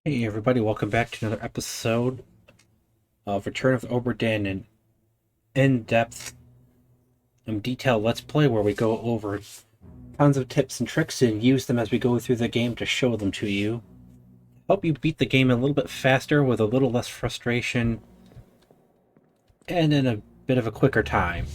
Hey everybody, welcome back to another episode of Return of the Obra Dinn, an in-depth and detailed Let's Play where we go over tons of tips and tricks and use them as we go through the game to show them to you. Help you beat the game a little bit faster with a little less frustration and in a bit of a quicker time.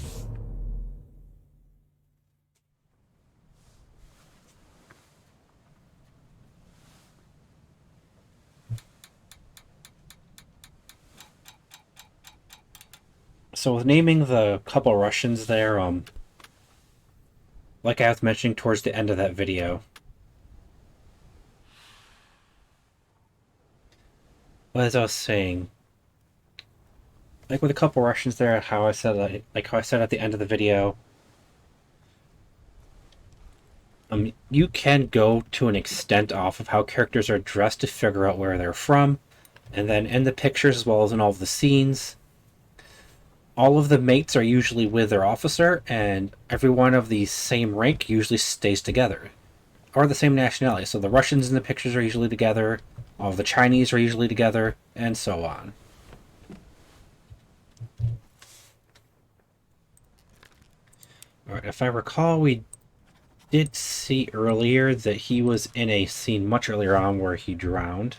So with naming the couple Russians there, like I was mentioning towards the end of that video, as I was saying, like with a couple Russians there, how I said at the end of the video, you can go to an extent off of how characters are dressed to figure out where they're from, and then in the pictures as well as in all of the scenes, all of the mates are usually with their officer, and everyone of the same rank usually stays together, or the same nationality. So the Russians in the pictures are usually together, all of the Chinese are usually together, and so on. Alright, if I recall, we did see earlier that he was in a scene much earlier on where he drowned.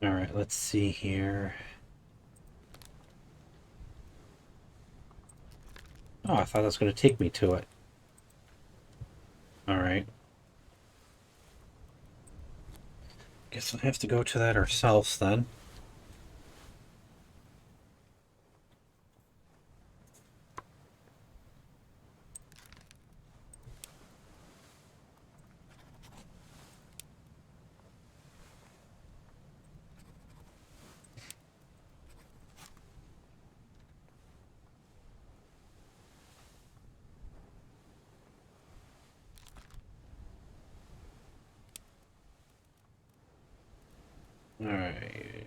Alright, let's see here. Oh, I thought that was going to take me to it. Alright. Guess we'll have to go to that ourselves then. Alright.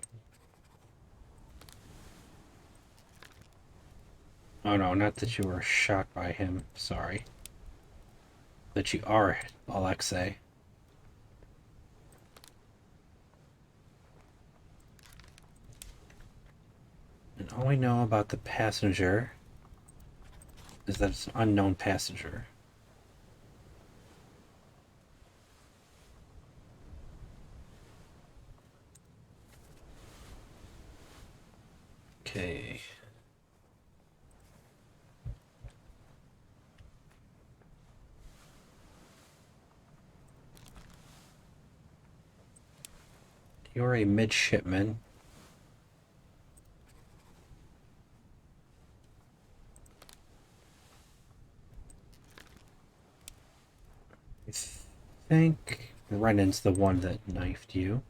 Oh no, not that you were shot by him. Sorry. That you are Alexei. And all we know about the passenger is that it's an unknown passenger. Okay. You're a midshipman. I think Brennan's the one that knifed you.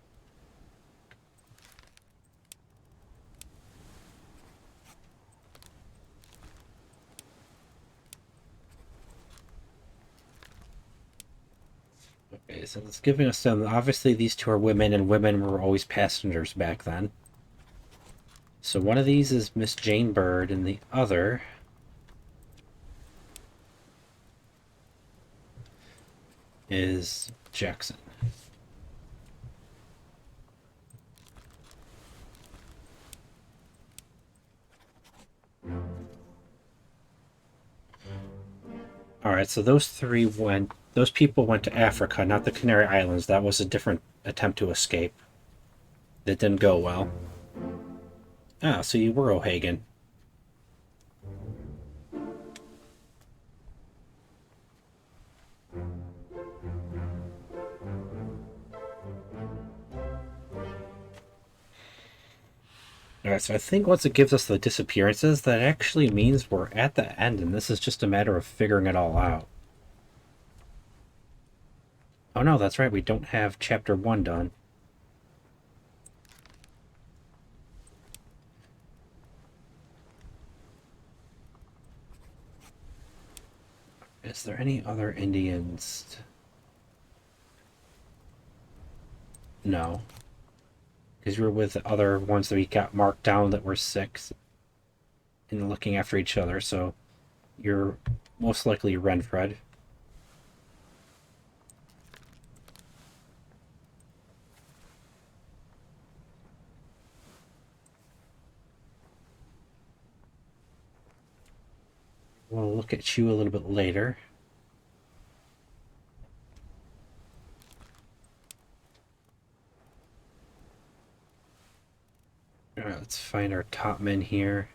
Okay, so it's giving us some. Obviously, these two are women, and women were always passengers back then. So one of these is Miss Jane Bird, and the other is Jackson. Alright, so those people went to Africa, not the Canary Islands. That was a different attempt to escape. That didn't go well. Ah, so you were O'Hagan. Alright, so I think once it gives us the disappearances, that actually means we're at the end, and this is just a matter of figuring it all out. Oh no, that's right, we don't have chapter 1 done. Is there any other Indians? No. Because you were with the other ones that we got marked down that were 6 and looking after each other, so you're most likely Renfred. We'll look at you a little bit later. Alright, let's find our top men here.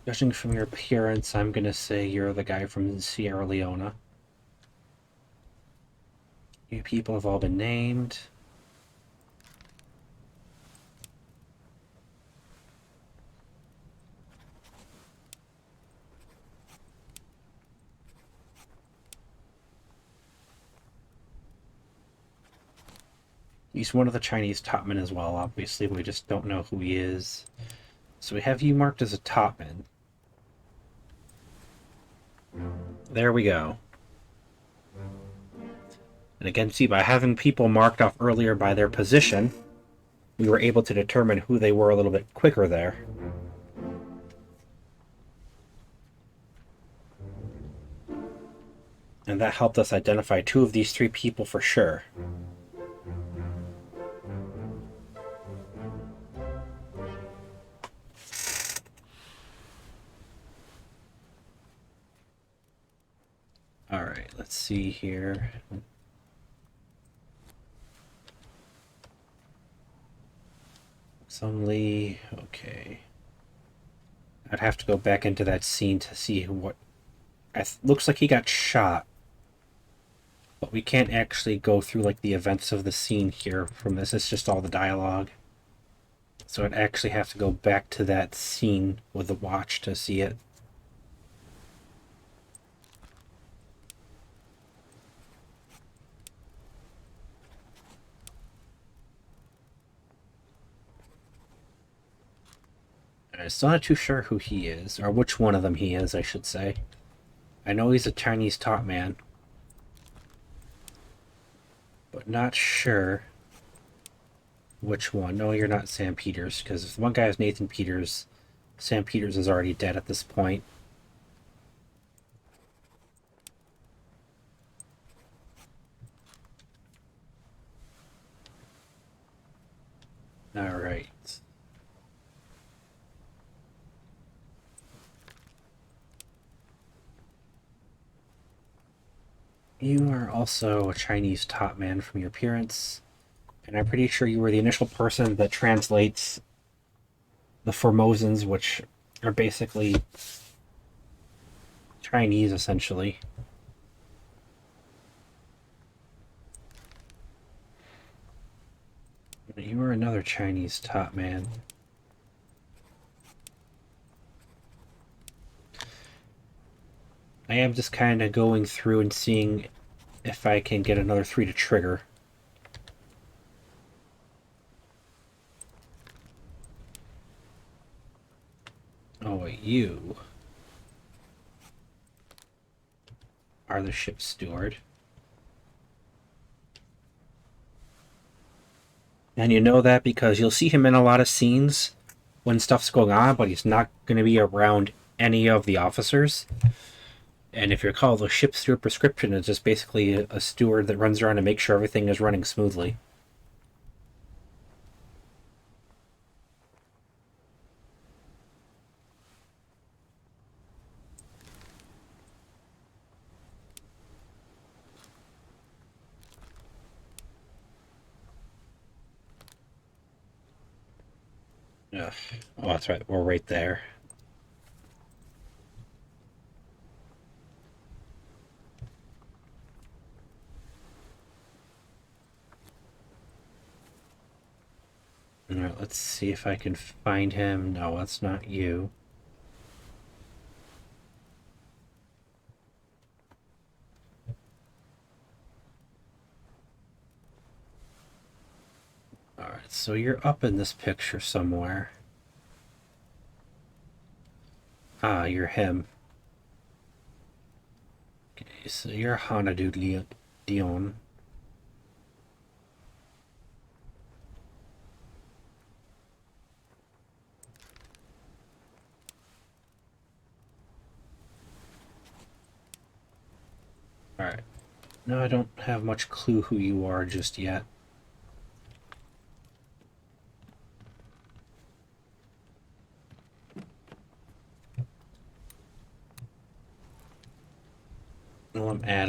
Judging from your appearance, I'm gonna say you're the guy from Sierra Leone. You people have all been named. He's one of the Chinese topmen as well, obviously. We just don't know who he is. So we have you marked as a topman. There we go. And again, see, by having people marked off earlier by their position, we were able to determine who they were a little bit quicker there. And that helped us identify 2 of these 3 people for sure. Alright, let's see here. Lee, okay. I'd have to go back into that scene to see what... looks like he got shot. But we can't actually go through like the events of the scene here from this. It's just all the dialogue. So I'd actually have to go back to that scene with the watch to see it. I'm still not too sure who he is, or which one of them he is, I should say. I know he's a Chinese top man, but not sure which one. No, you're not Sam Peters, because if one guy is Nathan Peters, Sam Peters is already dead at this point. Alright. You are also a Chinese top man from your appearance, and I'm pretty sure you were the initial person that translates the Formosans, which are basically Chinese, essentially. You were another Chinese top man. I am just kind of going through and seeing if I can get another 3 to trigger. Oh, wait, you are the ship's steward. And you know that because you'll see him in a lot of scenes when stuff's going on, but he's not going to be around any of the officers. And if you recall, the ship's steward prescription is just basically a steward that runs around and makes sure everything is running smoothly. Ugh. Oh, that's right. We're right there. Alright, let's see if I can find him. No, that's not you. Alright, so you're up in this picture somewhere. Ah, you're him. Okay, so you're Hanadu Dion. Alright. No, I don't have much clue who you are just yet.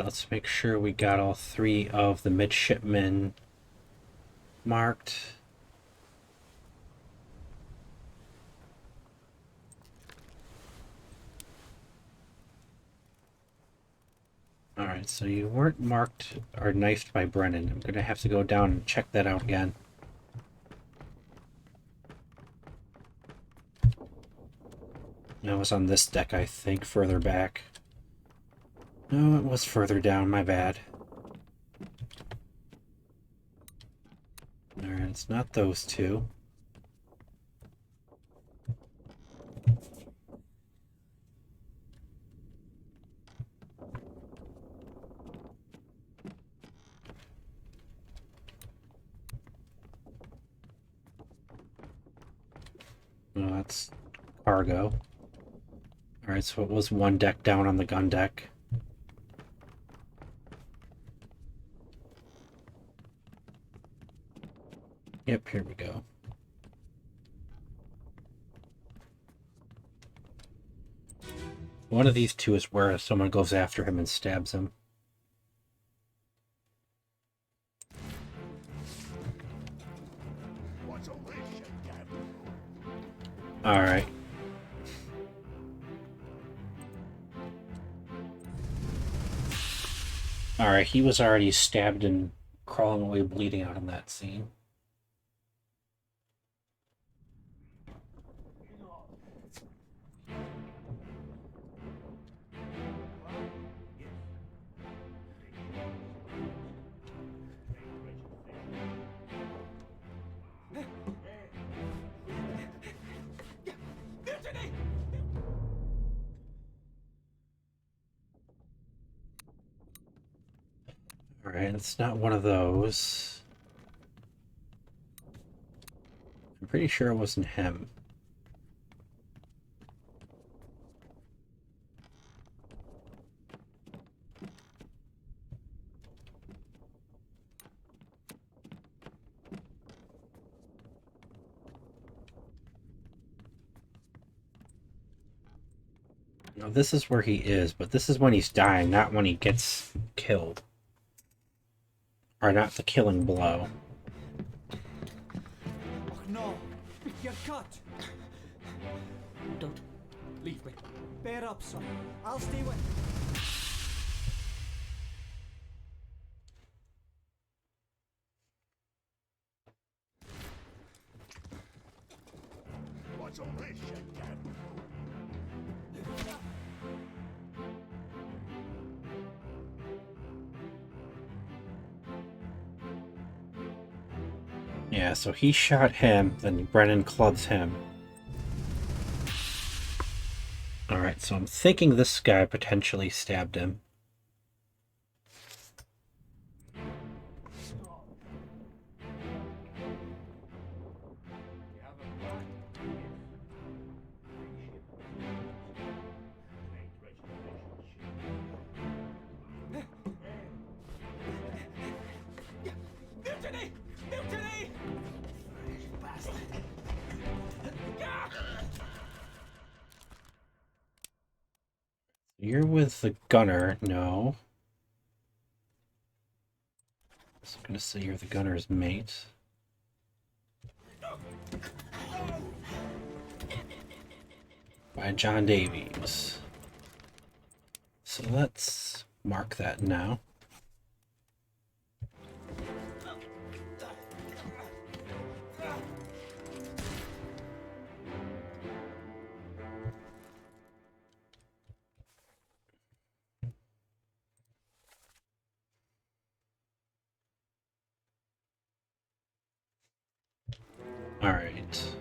Let's make sure we got all 3 of the midshipmen marked. Alright, so you weren't marked or knifed by Brennan. I'm gonna have to go down and check that out again. That was on this deck, I think, further back. No, it was further down, my bad. Alright, it's not those 2. No, that's cargo. Alright, so it was 1 deck down on the gun deck. Yep, here we go. One of these 2 is where someone goes after him and stabs him. Alright. Alright, he was already stabbed and crawling away bleeding out in that scene. Alright, it's not one of those. I'm pretty sure it wasn't him. Now this is where he is, but this is when he's dying, not when he gets killed. Or not the killing blow. Oh no! You're cut! Don't leave me. Bear up, son. I'll stay with. What's all this shit, Dad? Yeah, so he shot him, then Brennan clubs him. Alright, so I'm thinking this guy potentially stabbed him. Mutiny! Mutiny! You're with the gunner, no. I was gonna say you're the gunner's mate. by John Davies. So let's mark that now. Alright.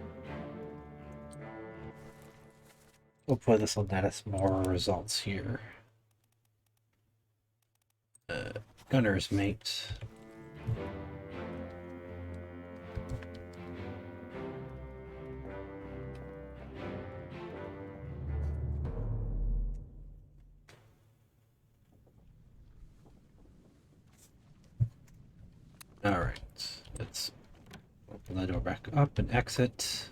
Hopefully this will net us more results here. Gunner's mate. Alright, let's open the door back up and exit.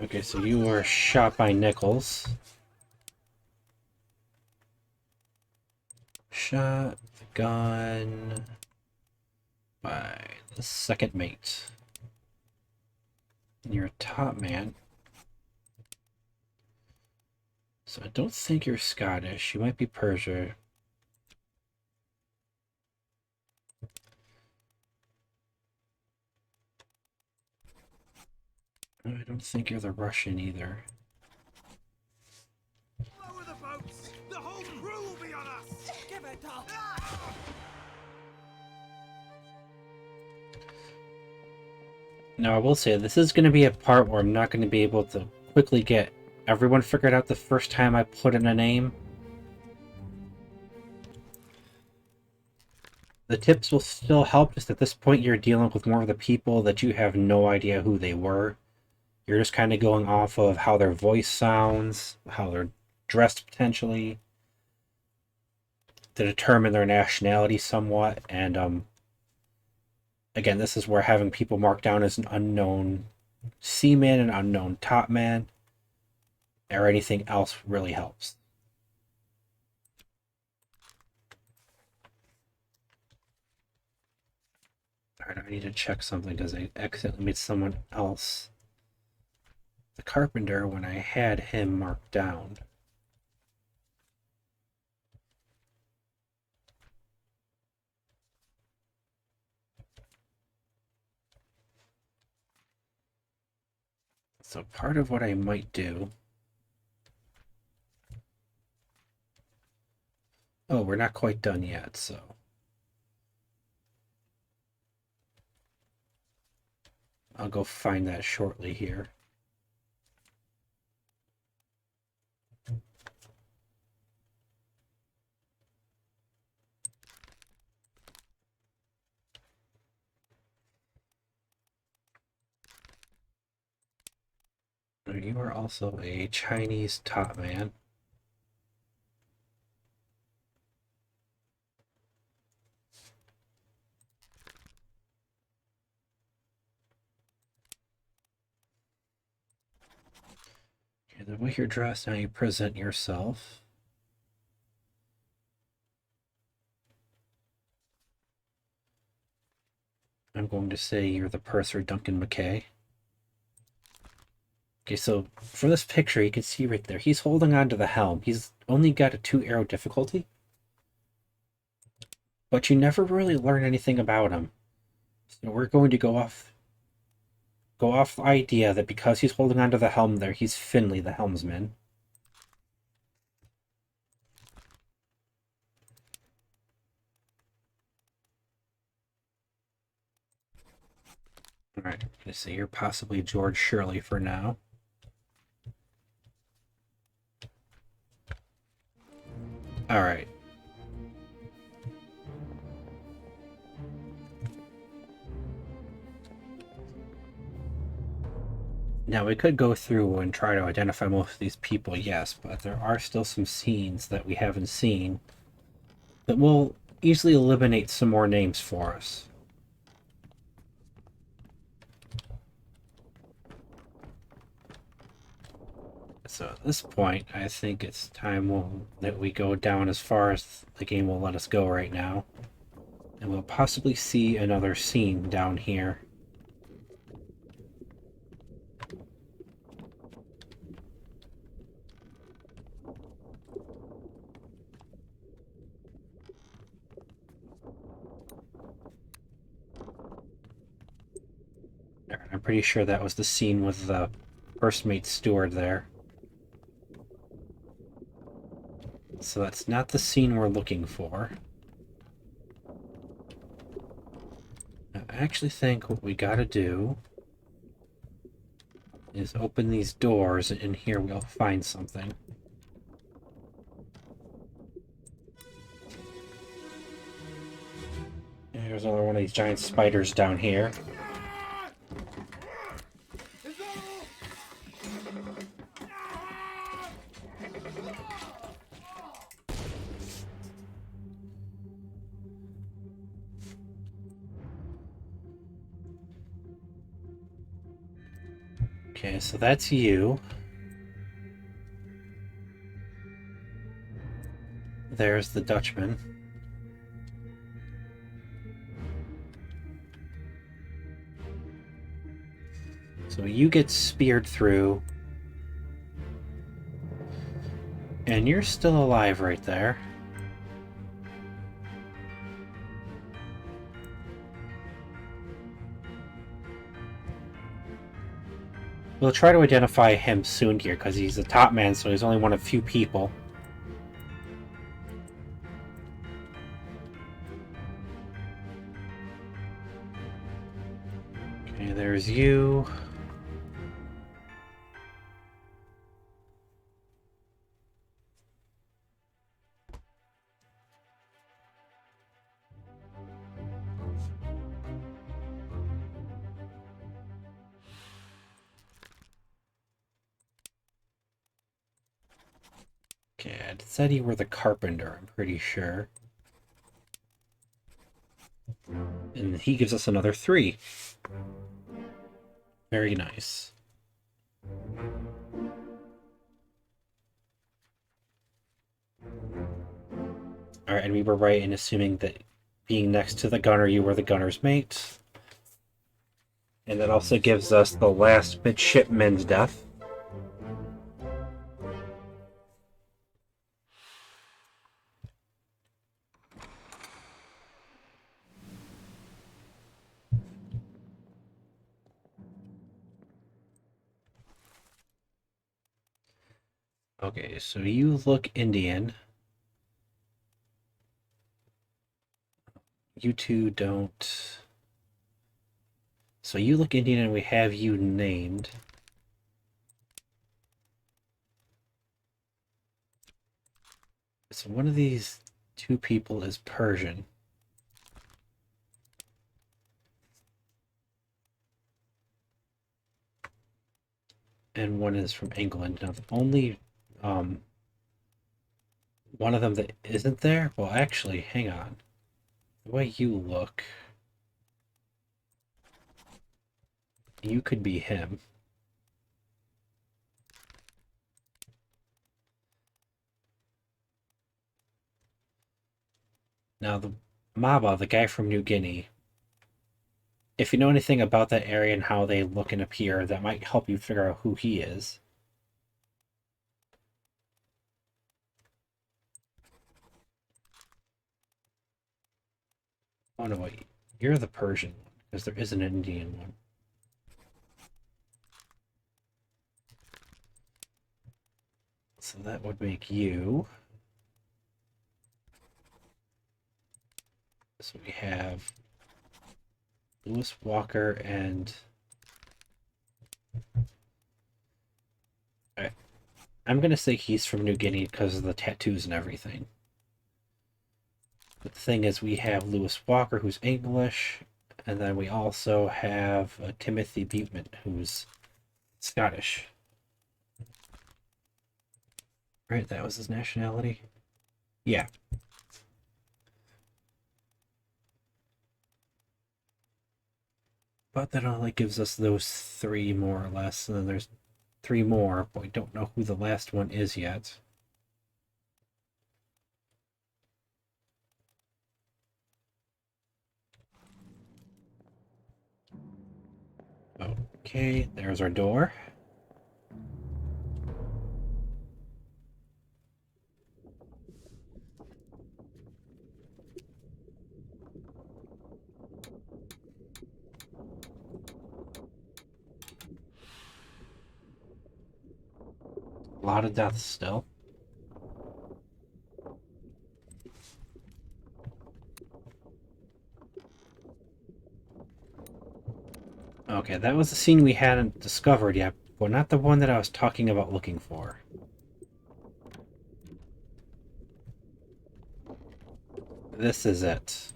Okay, so you were shot by Nichols. Shot the gun by the second mate. You're a top man. So I don't think you're Scottish. You might be Persian. I don't think you're the Russian either. Lower the boats! The whole crew will be on us! Give it up! Now I will say this is going to be a part where I'm not going to be able to quickly get everyone figured out the first time I put in a name. The tips will still help, just at this point you're dealing with more of the people that you have no idea who they were. You're just kind of going off of how their voice sounds, how they're dressed potentially, to determine their nationality somewhat. And again, this is where having people marked down as an unknown seaman, an unknown top man, or anything else really helps. Alright, I need to check something because I accidentally made someone else the carpenter when I had him marked down. So part of what I might do... Oh, we're not quite done yet, so... I'll go find that shortly here. You are also a Chinese top man. Okay, the way you're dressed, how you present yourself. I'm going to say you're the purser Duncan McKay. Okay, so for this picture, you can see right there, he's holding on to the helm. He's only got a 2-arrow difficulty. But you never really learn anything about him. So we're going to go off the idea that because he's holding onto the helm there, he's Finley, the helmsman. Alright, I say you're possibly George Shirley for now. Alright. Now we could go through and try to identify most of these people, yes, but there are still some scenes that we haven't seen that will easily eliminate some more names for us. So at this point, I think it's time that we go down as far as the game will let us go right now. And we'll possibly see another scene down here. I'm pretty sure that was the scene with the first mate steward there. So that's not the scene we're looking for. I actually think what we gotta do is open these doors, and in here we'll find something. There's another one of these giant spiders down here. Okay, so that's you. There's the Dutchman. So you get speared through. And you're still alive right there. We'll try to identify him soon here, because he's the top man, so he's only one of few people. Okay, there's you. Okay, it said you were the carpenter, I'm pretty sure. And he gives us another 3. Very nice. Alright, and we were right in assuming that being next to the gunner, you were the gunner's mate. And that also gives us the last midshipman's death. Okay, so you look Indian. You two don't. So you look Indian and we have you named. So one of these 2 people is Persian. And one is from England. Now the only one of them that isn't there? Well, actually, hang on. The way you look, you could be him. Now, the Maba, the guy from New Guinea, if you know anything about that area and how they look and appear, that might help you figure out who he is. Oh no, wait. You're the Persian one, because there is an Indian one. So that would make you. So we have Lewis Walker and I'm gonna say he's from New Guinea because of the tattoos and everything. But the thing is, we have Lewis Walker, who's English, and then we also have Timothy Buteman, who's Scottish. Right, that was his nationality? Yeah. But that only gives us those three more or less, and then there's three more, but we don't know who the last one is yet. Okay, there's our door. A lot of deaths still. Okay, that was the scene we hadn't discovered yet, but not the one that I was talking about looking for. This is it.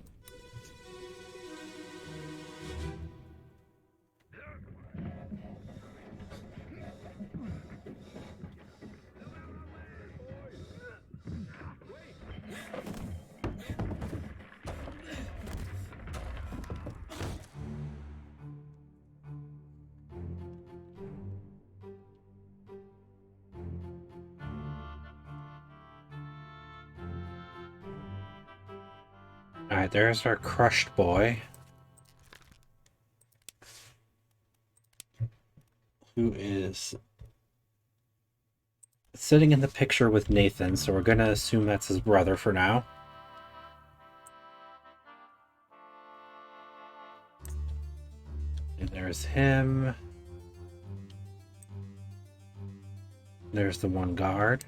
Alright, there's our crushed boy. Who is sitting in the picture with Nathan, so we're gonna assume that's his brother for now. And there's him. There's the one guard.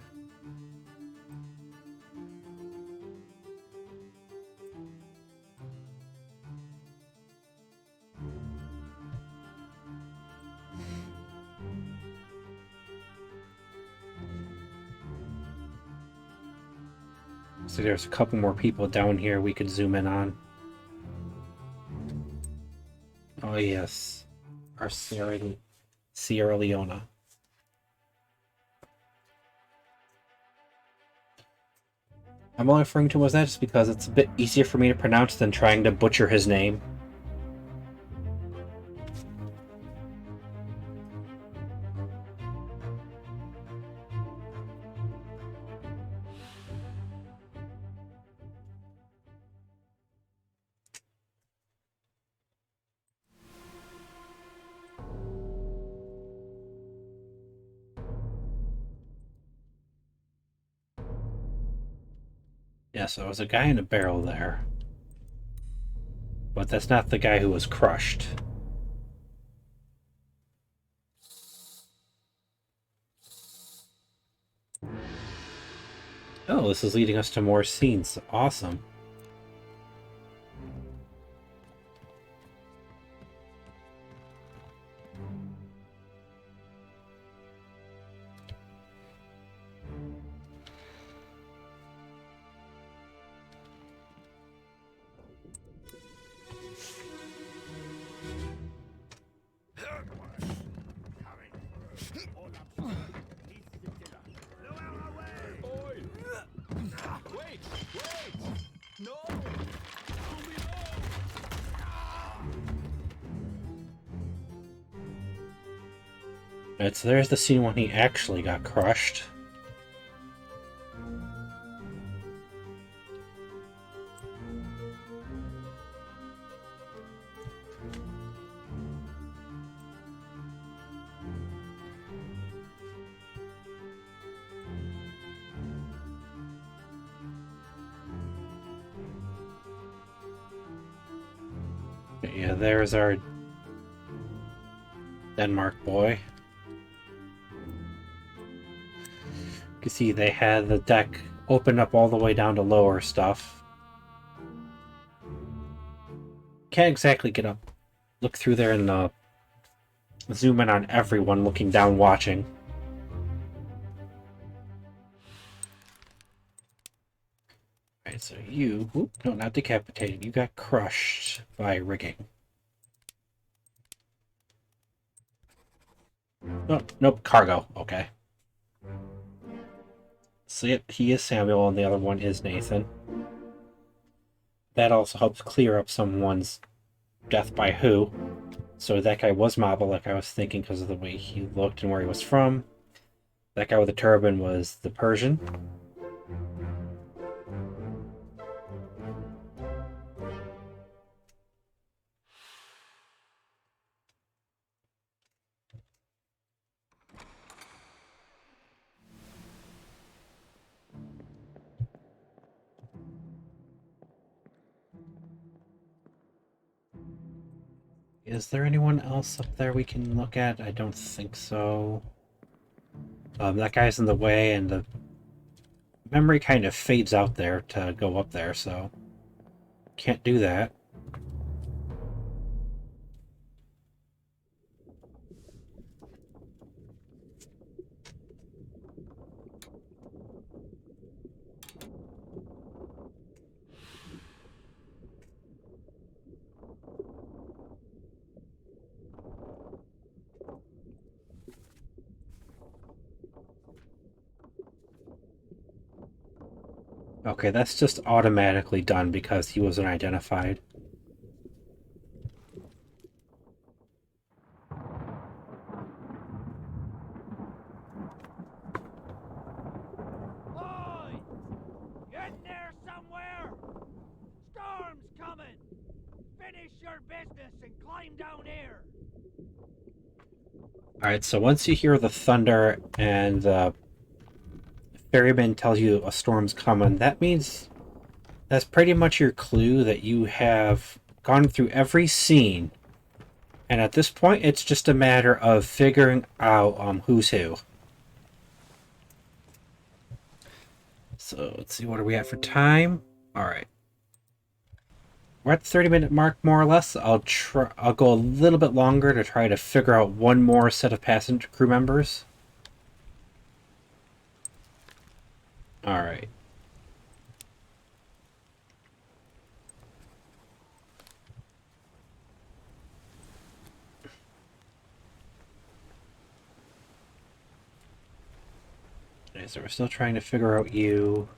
So there's a couple more people down here we could zoom in on. Oh yes, our Sierra Leona. I'm only referring to him as that just because it's a bit easier for me to pronounce than trying to butcher his name. Yeah, so there was a guy in a barrel there. But that's not the guy who was crushed. Oh, this is leading us to more scenes. Awesome. Right, so there's the scene when he actually got crushed. Yeah, there's our Denmark boy. You can see they had the deck open up all the way down to lower stuff. Can't exactly get up, look through there and zoom in on everyone looking down watching. Alright, so you, no, not decapitated, you got crushed by rigging. Oh, nope, cargo, okay. So yep, he is Samuel and the other one is Nathan. That also helps clear up someone's death by who. So that guy was Maba, like I was thinking, because of the way he looked and where he was from. That guy with the turban was the Persian. Is there anyone else up there we can look at? I don't think so. That guy's in the way, and the memory kind of fades out there to go up there, so can't do that. Okay, that's just automatically done because he wasn't identified. Boy! In there somewhere! Storm's coming! Finish your business and climb down here! Alright, so once you hear the thunder and the ferryman tells you a storm's coming, that means that's pretty much your clue that you have gone through every scene. And at this point, it's just a matter of figuring out who's who. So let's see, what are we at for time? Alright. We're at the 30-minute mark, more or less. I'll go a little bit longer to try to figure out one more set of passenger crew members. Alright. Okay, so we're still trying to figure out you.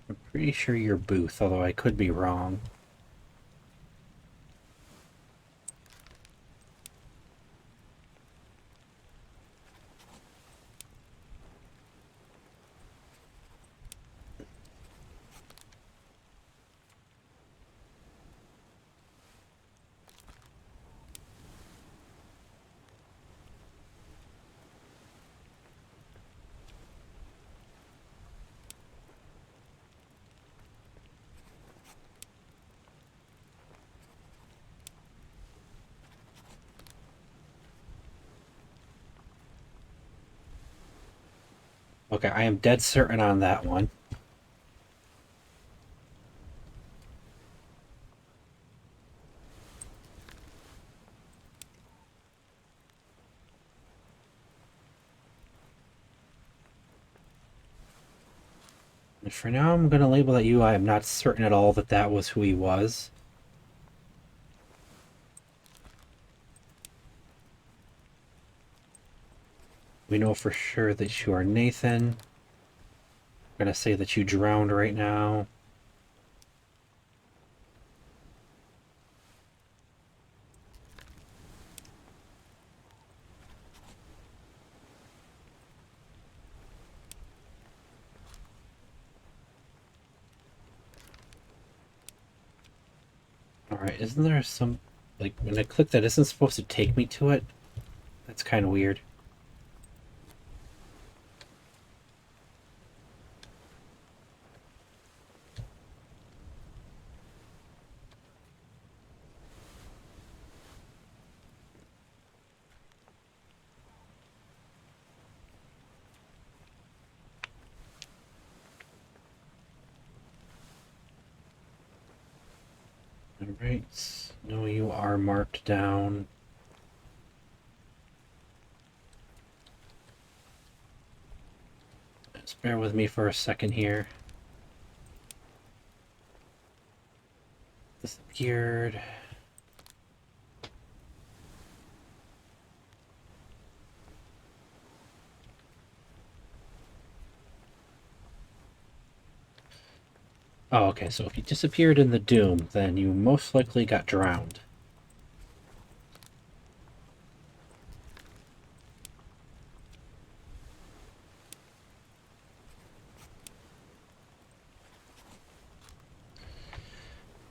I'm pretty sure you're Booth, although I could be wrong. Okay, I am dead certain on that one. And for now, I'm going to label that you. I am not certain at all that that was who he was. We know for sure that you are Nathan. I'm going to say that you drowned right now. Alright, isn't there some... Like, when I click that, isn't supposed to take me to it? That's kind of weird. Alright, no, you are marked down. Bear with me for a second here. Disappeared. Oh, okay, so if you disappeared in the Doom, then you most likely got drowned.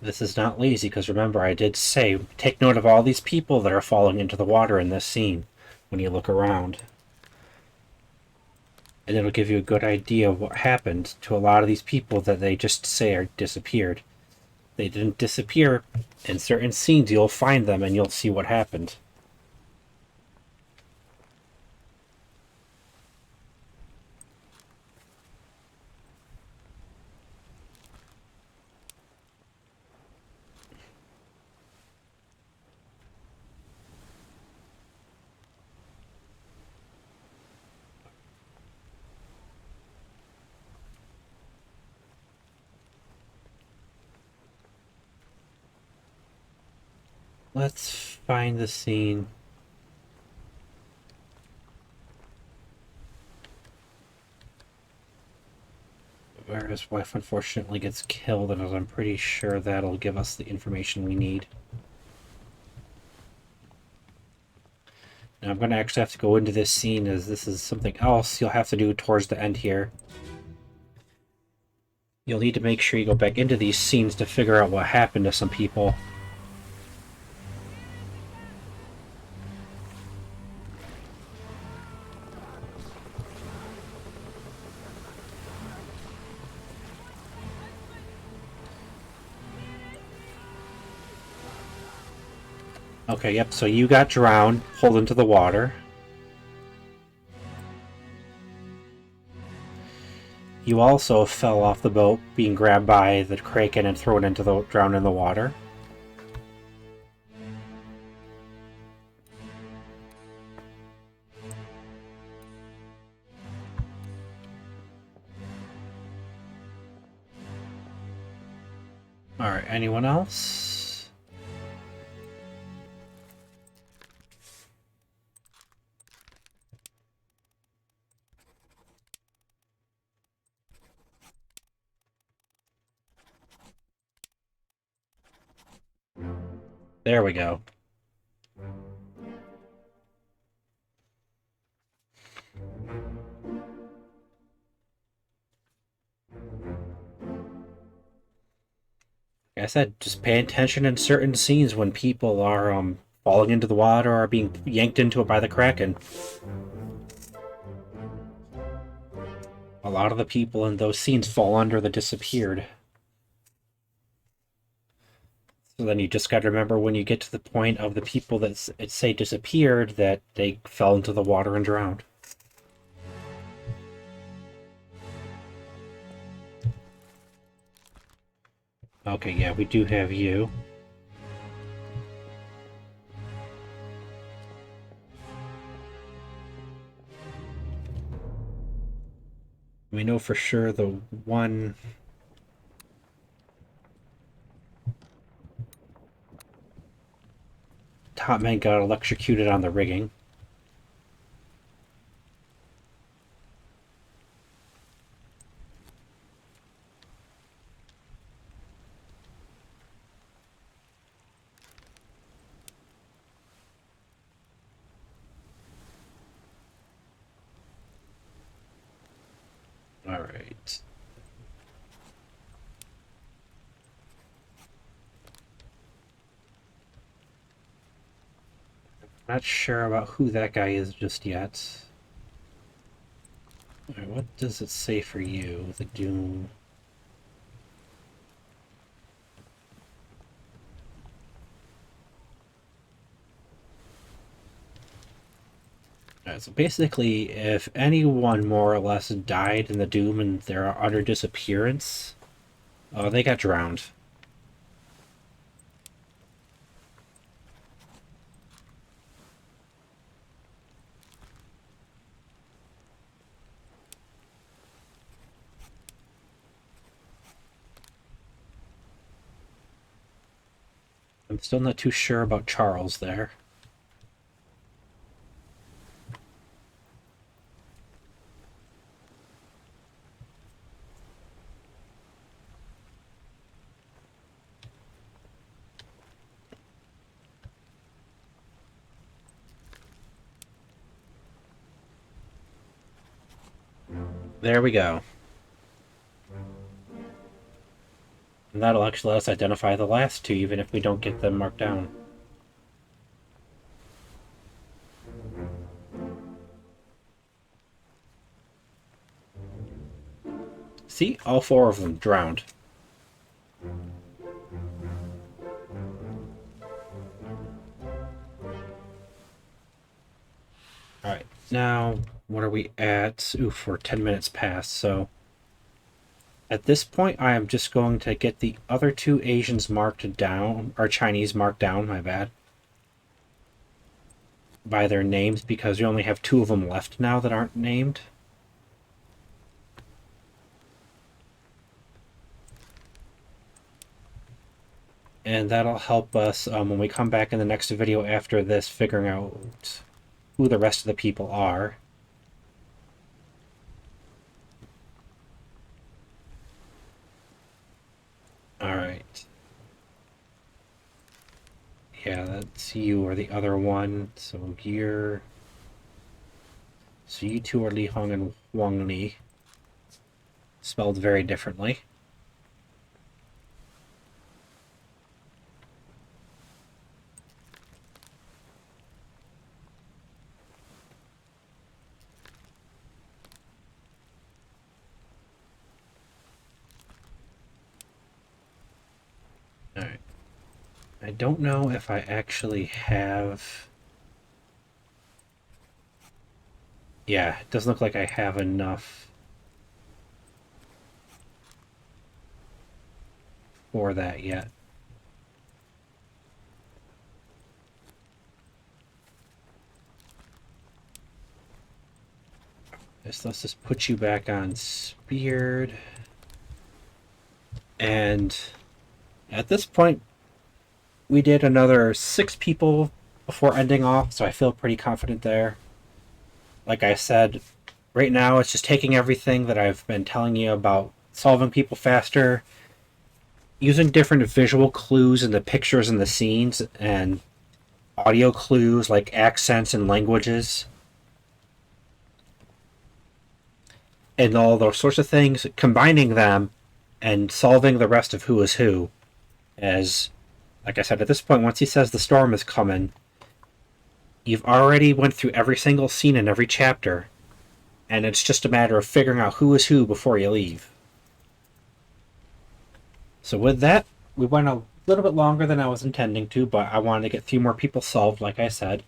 This is not lazy, because remember, I did say, take note of all these people that are falling into the water in this scene when you look around. And it'll give you a good idea of what happened to a lot of these people that they just say are disappeared. They didn't disappear. In certain scenes, you'll find them and you'll see what happened. Let's find the scene. Where his wife unfortunately gets killed, and I'm pretty sure that'll give us the information we need. Now I'm going to actually have to go into this scene, as this is something else you'll have to do towards the end here. You'll need to make sure you go back into these scenes to figure out what happened to some people. Okay, yep, so you got drowned, pulled into the water. You also fell off the boat, being grabbed by the kraken and thrown into the drowned in the water. Alright, anyone else? There we go. Like I said, just pay attention in certain scenes when people are falling into the water or being yanked into it by the kraken. A lot of the people in those scenes fall under the disappeared. So then you just got to remember when you get to the point of the people that say disappeared, that they fell into the water and drowned. Okay, yeah, we do have you. We know for sure the one... top man got electrocuted on the rigging. Alright. Not sure about who that guy is just yet. Alright, what does it say for you? The Doom... So basically, if anyone more or less died in the Doom and they're under disappearance, they got drowned. I'm still not too sure about Charles there. There we go. And that'll actually let us identify the last two, even if we don't get them marked down. See? All four of them drowned. Alright, now, what are we at? Oof, we're 10 minutes past, so... At this point, I am just going to get the other two Asians marked down, or Chinese marked down, my bad, by their names, because we only have two of them left now that aren't named. And that'll help us, when we come back in the next video after this, figuring out who the rest of the people are. Alright. Yeah, that's you or the other one. So you're... So you two are Li Hong and Wang Li. Spelled very differently. Alright. I don't know if I actually have... Yeah, it doesn't look like I have enough for that yet. Let's just put you back on Speared. And at this point, we did another 6 people before ending off, so I feel pretty confident there. Like I said, right now it's just taking everything that I've been telling you about solving people faster, using different visual clues in the pictures and the scenes, and audio clues like accents and languages, and all those sorts of things, combining them and solving the rest of who is who. As, like I said, at this point, once he says the storm is coming, you've already went through every single scene in every chapter, and it's just a matter of figuring out who is who before you leave. So with that, we went a little bit longer than I was intending to, but I wanted to get 3 more people solved, like I said.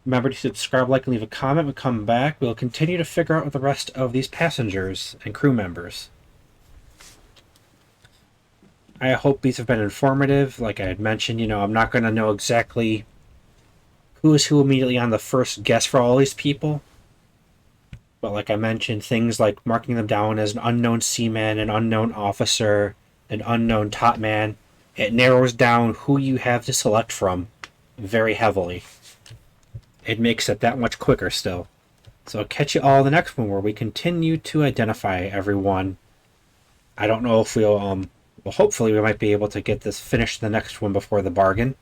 Remember to subscribe, like, and leave a comment. We'll come back. We'll continue to figure out the rest of these passengers and crew members. I hope these have been informative. Like I had mentioned, I'm not going to know exactly who is who immediately on the first guess for all these people. But like I mentioned, things like marking them down as an unknown seaman, an unknown officer, an unknown top man, it narrows down who you have to select from very heavily. It makes it that much quicker still. So I'll catch you all in the next one where we continue to identify everyone. I don't know if we'll, well, hopefully we might be able to get this finished the next one before the bargain.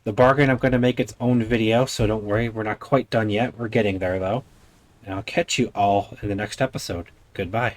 The bargain, I'm going to make its own video, so don't worry, we're not quite done yet. We're getting there, though. And I'll catch you all in the next episode. Goodbye.